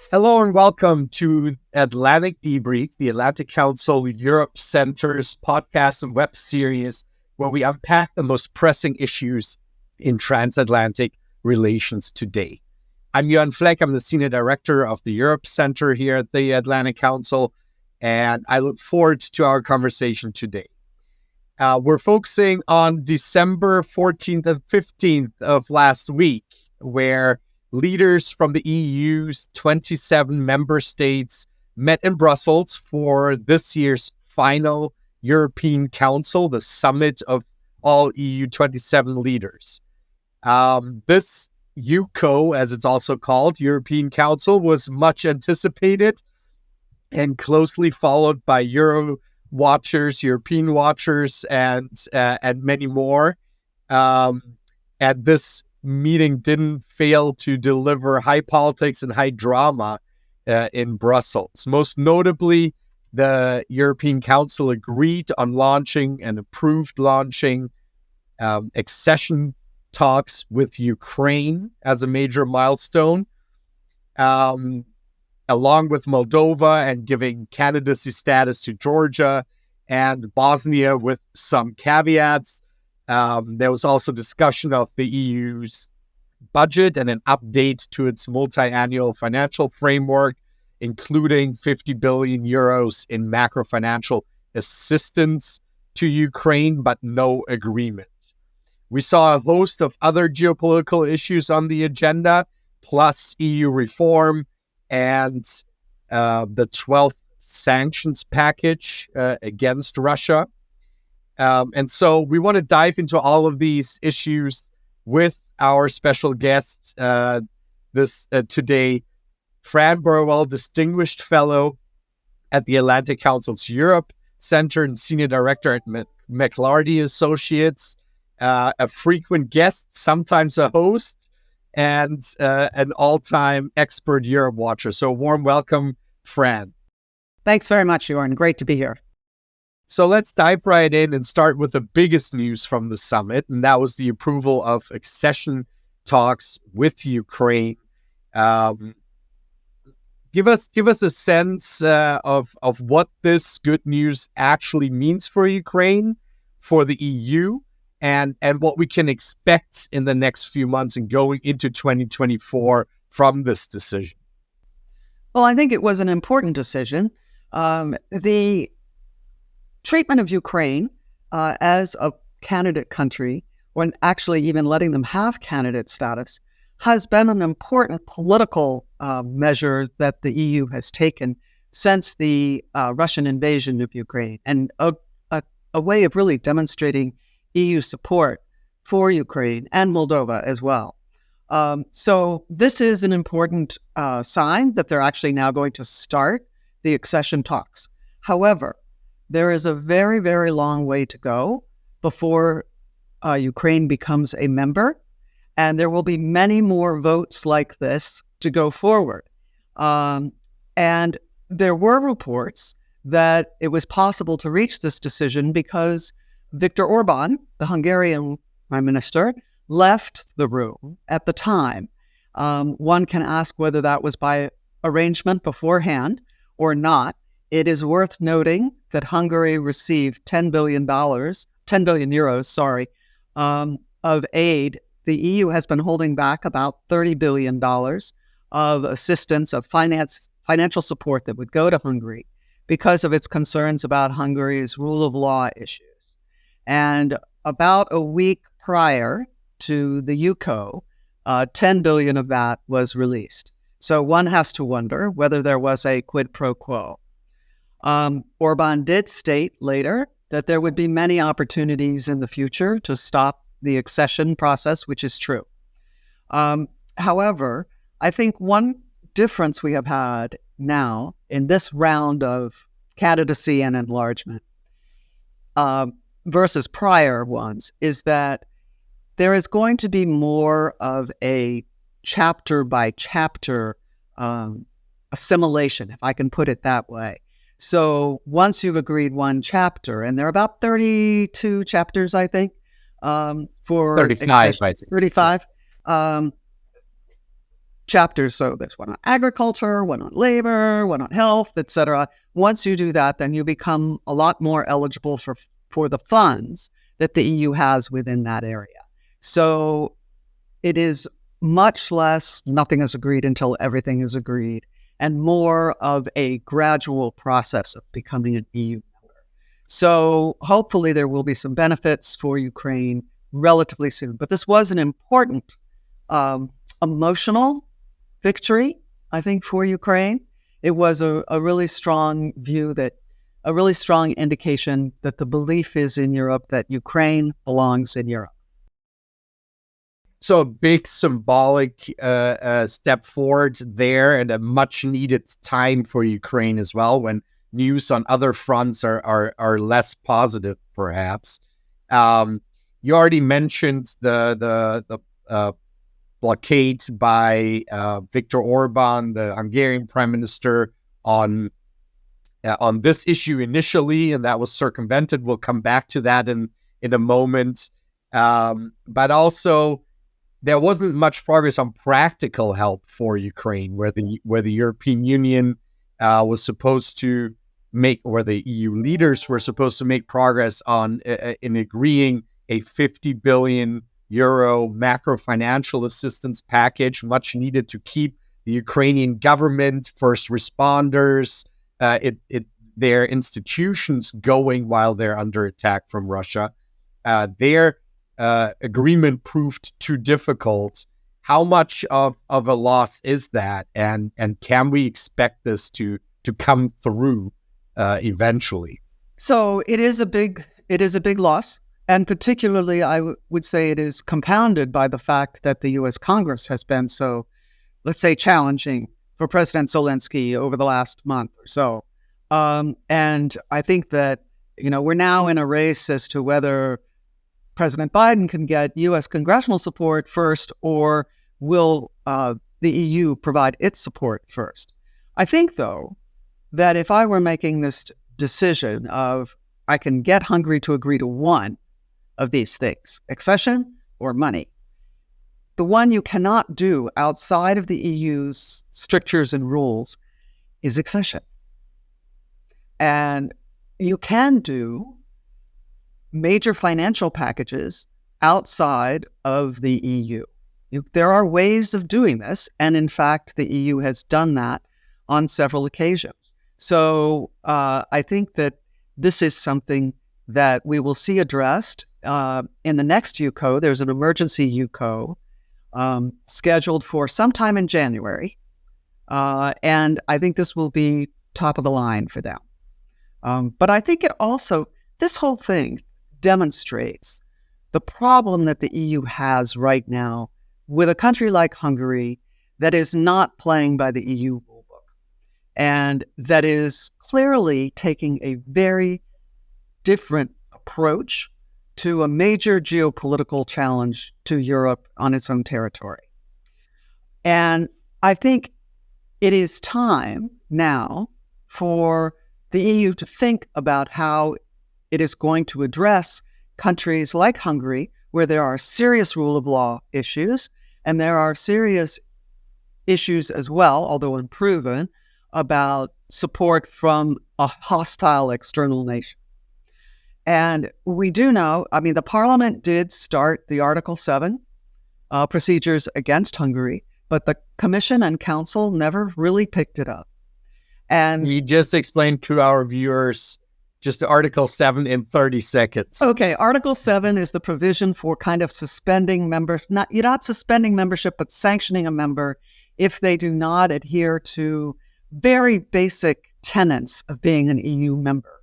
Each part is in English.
Hello and welcome to Atlantic Debrief, the Atlantic Council Europe Center's podcast and web series where we unpack the most pressing issues in transatlantic relations today. I'm Jörn Fleck. I'm the Senior Director of the Europe Center here at the Atlantic Council, and I look forward to our conversation today. We're focusing on December 14th and 15th of last week, where leaders from the EU's 27 member states met in Brussels for this year's final European Council, the summit of all EU 27 leaders. This EUCO, as it's also called, European Council, was much anticipated and closely followed by Euro watchers, European watchers, and many more. And this meeting didn't fail to deliver high politics and high drama in Brussels. Most notably, the European Council agreed on launching and approved launching accession talks with Ukraine as a major milestone, along with Moldova, and giving candidacy status to Georgia and Bosnia with some caveats. There was also discussion of the EU's budget and an update to its multi-annual financial framework, including 50 billion euros in macro-financial assistance to Ukraine, but no agreement. We saw a host of other geopolitical issues on the agenda, plus EU reform and the 12th sanctions package against Russia. And so we want to dive into all of these issues with our special guest today, Fran Burwell, Distinguished Fellow at the Atlantic Council's Europe Center and Senior Director at McLarty Associates, a frequent guest, sometimes a host, and an all-time expert Europe watcher. So warm welcome, Fran. Thanks very much, Jörn. Great to be here. So let's dive right in and start with the biggest news from the summit, and that was the approval of accession talks with Ukraine. Give us a sense of what this good news actually means for Ukraine, for the EU, and what we can expect in the next few months and going into 2024 from this decision. Well, I think it was an important decision. The treatment of Ukraine as a candidate country, when actually even letting them have candidate status, has been an important political measure that the EU has taken since the Russian invasion of Ukraine, and a way of really demonstrating EU support for Ukraine and Moldova as well. So this is an important sign that they're actually now going to start the accession talks. However, there is a very, very long way to go before Ukraine becomes a member, and there will be many more votes like this to go forward. And there were reports that it was possible to reach this decision because Viktor Orban, the Hungarian prime minister, left the room at the time. One can ask whether that was by arrangement beforehand or not. It is worth noting that Hungary received $10 billion euros, of aid. The EU has been holding back about $30 billion of assistance, of financial support that would go to Hungary because of its concerns about Hungary's rule of law issues. And about a week prior to the EUCO, 10 billion of that was released. So one has to wonder whether there was a quid pro quo. Orban did state later that there would be many opportunities in the future to stop the accession process, which is true. However, I think one difference we have had now in this round of candidacy and enlargement versus prior ones is that there is going to be more of a chapter by chapter assimilation, if I can put it that way. So once you've agreed one chapter, and there are about 32 chapters, I think, for 35, I think. 35. chapters. So there's one on agriculture, one on labor, one on health, etc. Once you do that, then you become a lot more eligible for the funds that the EU has within that area. So it is much less nothing is agreed until everything is agreed, and more of a gradual process of becoming an EU member. So hopefully there will be some benefits for Ukraine relatively soon. But this was an important emotional victory, I think, for Ukraine. It was a really strong a really strong indication that the belief is in Europe that Ukraine belongs in Europe. So a big symbolic step forward there, and a much needed time for Ukraine as well, when news on other fronts are less positive, perhaps. You already mentioned the blockade by Viktor Orban, the Hungarian prime minister, on this issue initially, and that was circumvented. We'll come back to that in a moment. But also, there wasn't much progress on practical help for Ukraine, where the European Union was supposed to make, or the EU leaders were supposed to make progress on in agreeing a 50 billion euro macro financial assistance package, much needed to keep the Ukrainian government, first responders, their institutions going while they're under attack from Russia. Their agreement proved too difficult. How much of a loss is that, and can we expect this to come through eventually? So it is a big loss, and particularly I would say it is compounded by the fact that the U.S. Congress has been so, let's say, challenging for President Zelensky over the last month or so. And I think that we're now in a race as to whether President Biden can get U.S. congressional support first, or will the EU provide its support first? I think, though, that if I were making this decision of I can get Hungary to agree to one of these things, accession or money, the one you cannot do outside of the EU's strictures and rules is accession. And you can do major financial packages outside of the EU. There are ways of doing this, and in fact, the EU has done that on several occasions. So I think that this is something that we will see addressed in the next EUCO. There's an emergency EUCO scheduled for sometime in January, and I think this will be top of the line for them. But I think this whole thing demonstrates the problem that the EU has right now with a country like Hungary that is not playing by the EU rulebook, and that is clearly taking a very different approach to a major geopolitical challenge to Europe on its own territory. And I think it is time now for the EU to think about how it is going to address countries like Hungary, where there are serious rule of law issues, and there are serious issues as well, although unproven, about support from a hostile external nation. And we do know, the Parliament did start the Article 7 procedures against Hungary, but the Commission and Council never really picked it up. And we just explained to our viewers just Article 7 in 30 seconds. Okay, Article 7 is the provision for kind of suspending you're not suspending membership, but sanctioning a member if they do not adhere to very basic tenets of being an EU member.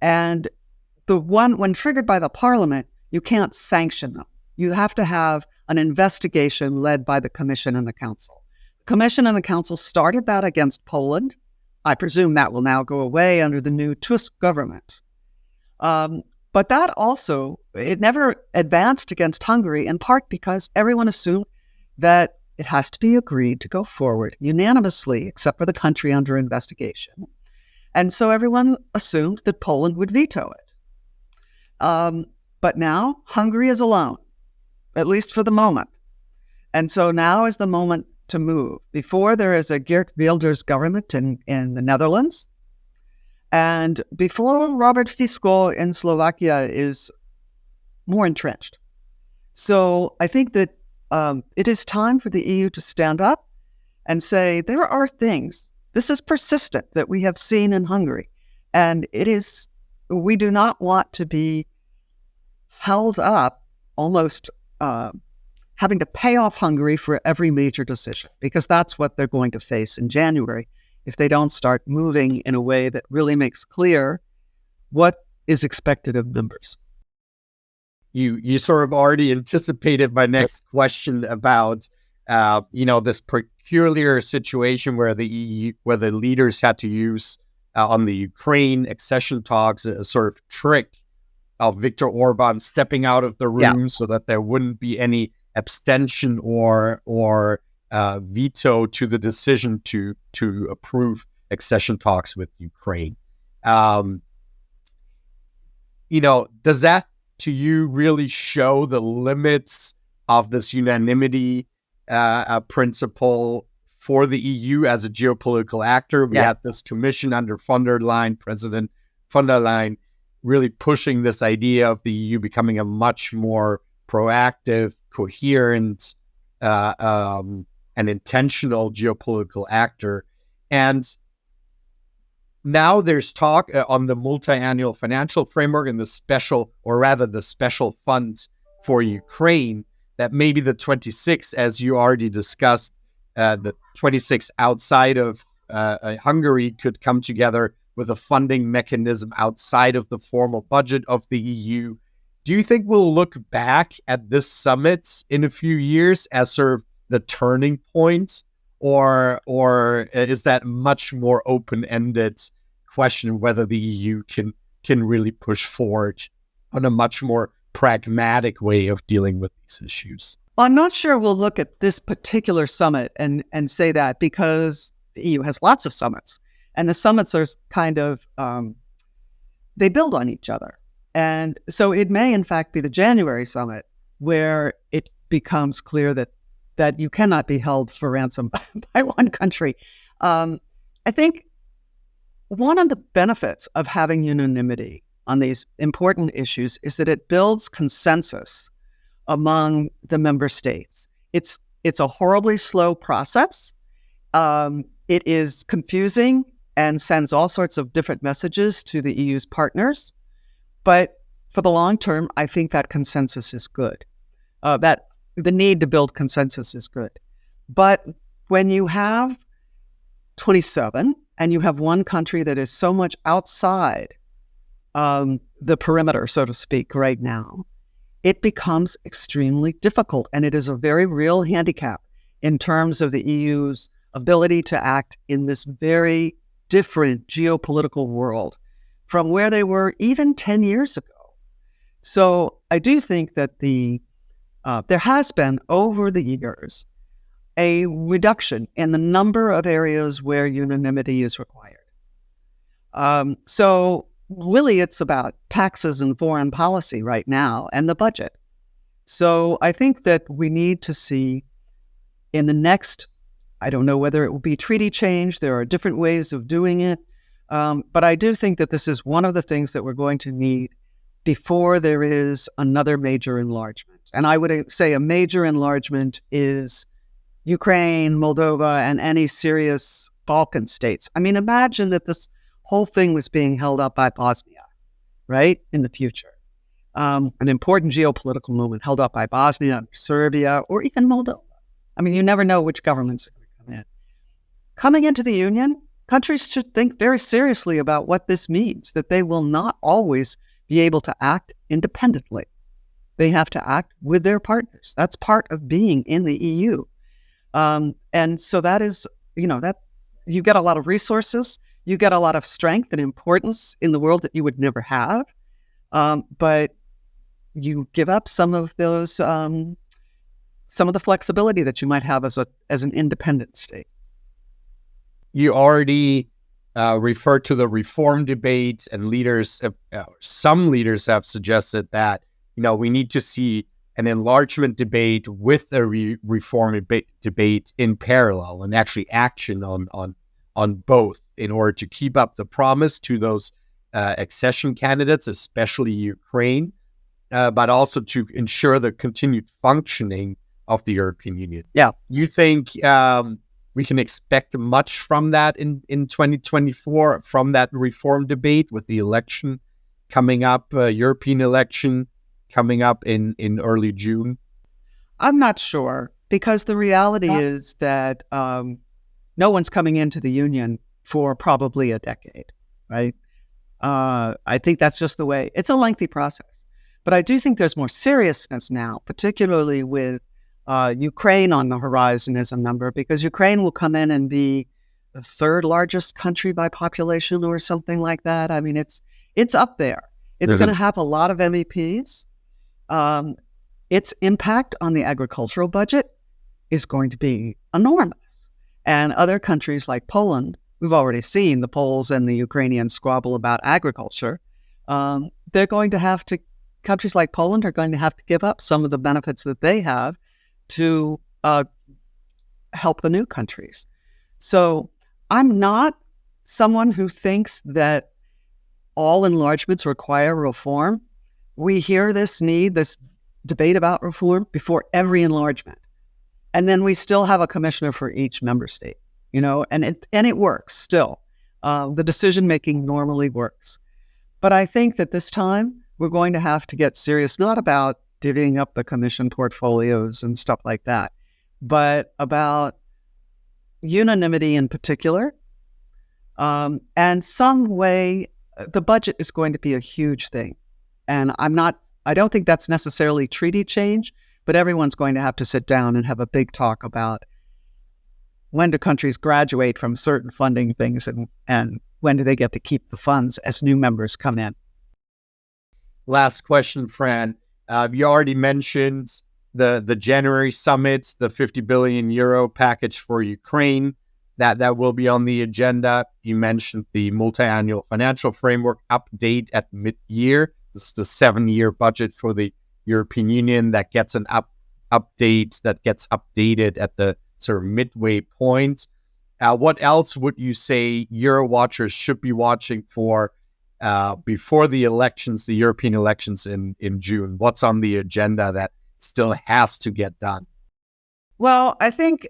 And when triggered by the Parliament, you can't sanction them. You have to have an investigation led by the Commission and the Council. The Commission and the Council started that against Poland. I presume that will now go away under the new Tusk government. But that also, it never advanced against Hungary, in part because everyone assumed that it has to be agreed to go forward unanimously, except for the country under investigation. And so everyone assumed that Poland would veto it. But now Hungary is alone, at least for the moment. And so now is the moment to move. Before, there is a Geert Wilders government in the Netherlands, and before Robert Fico in Slovakia is more entrenched. So I think that it is time for the EU to stand up and say, there are things, this is persistent, that we have seen in Hungary. And we do not want to be held up almost having to pay off Hungary for every major decision, because that's what they're going to face in January if they don't start moving in a way that really makes clear what is expected of members. You sort of already anticipated my next question about this peculiar situation where the leaders had to use on the Ukraine accession talks a sort of trick of Viktor Orban stepping out of the room so that there wouldn't be any abstention or veto to the decision to approve accession talks with Ukraine. Does that to you really show the limits of this unanimity principle for the EU as a geopolitical actor? We had this commission under President von der Leyen, really pushing this idea of the EU becoming a much more proactive, coherent, and intentional geopolitical actor. And now there's talk on the multi-annual financial framework and the special fund for Ukraine, that maybe the 26, as you already discussed, the 26 outside of Hungary could come together with a funding mechanism outside of the formal budget of the EU. Do you think we'll look back at this summit in a few years as sort of the turning point, or is that much more open-ended question whether the EU can really push forward on a much more pragmatic way of dealing with these issues? Well, I'm not sure we'll look at this particular summit and say that, because the EU has lots of summits, and the summits are kind of, they build on each other. And so it may, in fact, be the January summit where it becomes clear that you cannot be held for ransom by one country. I think one of the benefits of having unanimity on these important issues is that it builds consensus among the member states. It's a horribly slow process. It is confusing and sends all sorts of different messages to the EU's partners. But for the long term, I think that consensus is good. That the need to build consensus is good. But when you have 27 and you have one country that is so much outside the perimeter, so to speak, right now, it becomes extremely difficult. And it is a very real handicap in terms of the EU's ability to act in this very different geopolitical world from where they were even 10 years ago. So I do think that there has been, over the years, a reduction in the number of areas where unanimity is required. So really, it's about taxes and foreign policy right now and the budget. So I think that we need to see in the next, I don't know whether it will be treaty change, there are different ways of doing it, but I do think that this is one of the things that we're going to need before there is another major enlargement. And I would say a major enlargement is Ukraine, Moldova, and any serious Balkan states. I mean, imagine that this whole thing was being held up by Bosnia, right, in the future. An important geopolitical movement held up by Bosnia, Serbia, or even Moldova. I mean, you never know which governments are going to come in. Coming into the Union, countries should think very seriously about what this means, that they will not always be able to act independently. They have to act with their partners. That's part of being in the EU. And so that is, that you get a lot of resources, you get a lot of strength and importance in the world that you would never have. But you give up some of those, some of the flexibility that you might have as an independent state. You already referred to the reform debate, and some leaders have suggested that we need to see an enlargement debate with a reform debate in parallel, and actually action on both, in order to keep up the promise to those accession candidates, especially Ukraine, but also to ensure the continued functioning of the European Union. Yeah. You think we can expect much from that in 2024, from that reform debate, with the election coming up, European election coming up in early June? I'm not sure, because the reality is that no one's coming into the Union for probably a decade, right? I think that's just the way. It's a lengthy process. But I do think there's more seriousness now, particularly with Ukraine on the horizon as a number, because Ukraine will come in and be the third largest country by population or something like that. I mean, it's up there. It's going to have a lot of MEPs. Its impact on the agricultural budget is going to be enormous. And other countries like Poland, we've already seen the Poles and the Ukrainians squabble about agriculture. They're going to have to, countries like Poland are going to have to give up some of the benefits that they have to help the new countries. So I'm not someone who thinks that all enlargements require reform. We hear this debate about reform before every enlargement. And then we still have a commissioner for each member state, and it works still. The decision-making normally works. But I think that this time we're going to have to get serious, not about divvying up the commission portfolios and stuff like that, but about unanimity in particular. And some way, the budget is going to be a huge thing. And I don't think that's necessarily treaty change, but everyone's going to have to sit down and have a big talk about when do countries graduate from certain funding things, and when do they get to keep the funds as new members come in. Last question, Fran. You already mentioned the January summit, the 50 billion euro package for Ukraine, that will be on the agenda. You mentioned the multi-annual financial framework update at mid-year. This is the 7-year budget for the European Union that gets an update, that gets updated at the sort of midway point. What else would you say Euro watchers should be watching for before the elections, the European elections in June? What's on the agenda that still has to get done? Well, I think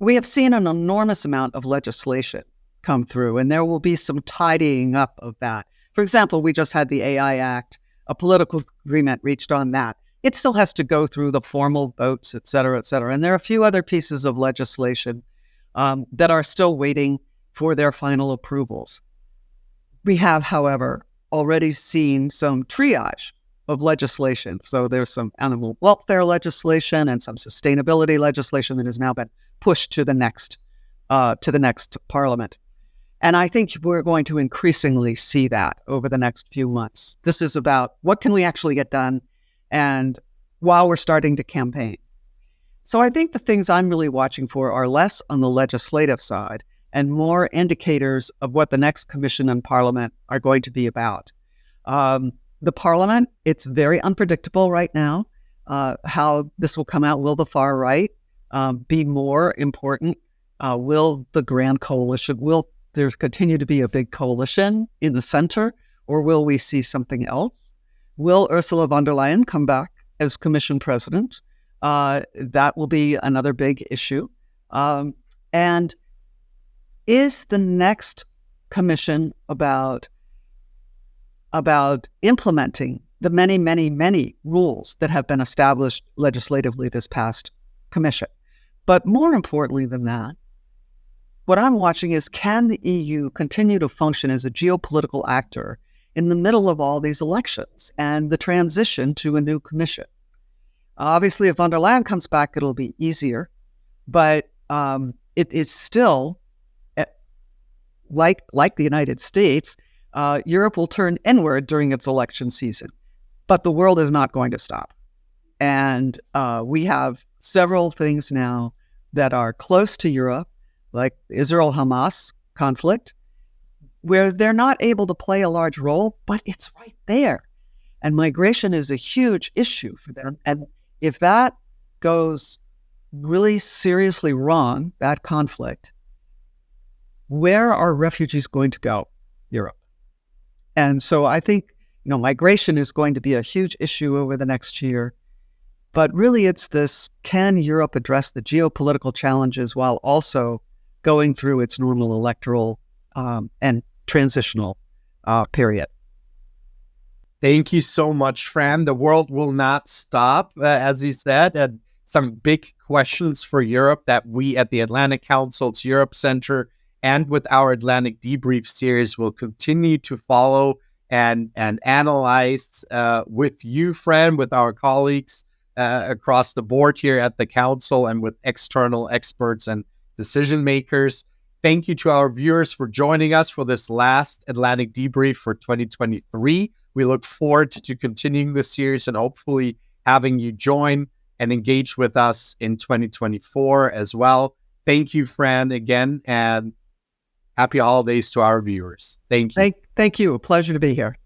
we have seen an enormous amount of legislation come through, and there will be some tidying up of that. For example, we just had the AI Act, a political agreement reached on that. It still has to go through the formal votes, et cetera, et cetera. And there are a few other pieces of legislation that are still waiting for their final approvals. We have, however, already seen some triage of legislation. So there's some animal welfare legislation and some sustainability legislation that has now been pushed to the next parliament. And I think we're going to increasingly see that over the next few months. This is about what can we actually get done, and while we're starting to campaign. So I think the things I'm really watching for are less on the legislative side and more indicators of what the next commission and parliament are going to be about. The parliament, it's very unpredictable right now how this will come out. Will the far right be more important? Will the grand coalition, will there continue to be a big coalition in the center, or will we see something else? Will Ursula von der Leyen come back as commission president? That will be another big issue. And is the next commission about implementing the many, many, many rules that have been established legislatively this past commission? But more importantly than that, what I'm watching is, can the EU continue to function as a geopolitical actor in the middle of all these elections and the transition to a new commission? Obviously, if von der Leyen comes back, it'll be easier, but it is still, like the United States, Europe will turn inward during its election season, but the world is not going to stop. And we have several things now that are close to Europe, like the Israel-Hamas conflict, where they're not able to play a large role, but it's right there. And migration is a huge issue for them. And if that goes really seriously wrong, that conflict, where are refugees going to go? Europe. And so I think, migration is going to be a huge issue over the next year. But really it's this, can Europe address the geopolitical challenges while also going through its normal electoral and transitional period? Thank you so much, Fran. The world will not stop, as you said, and some big questions for Europe that we at the Atlantic Council's Europe Center and with our Atlantic Debrief series will continue to follow and analyze with you, Fran, with our colleagues across the board here at the Council and with external experts and decision makers. Thank you to our viewers for joining us for this last Atlantic Debrief for 2023. We look forward to continuing this series and hopefully having you join and engage with us in 2024 as well. Thank you, Fran, again, and happy holidays to our viewers. Thank you. Thank you. A pleasure to be here.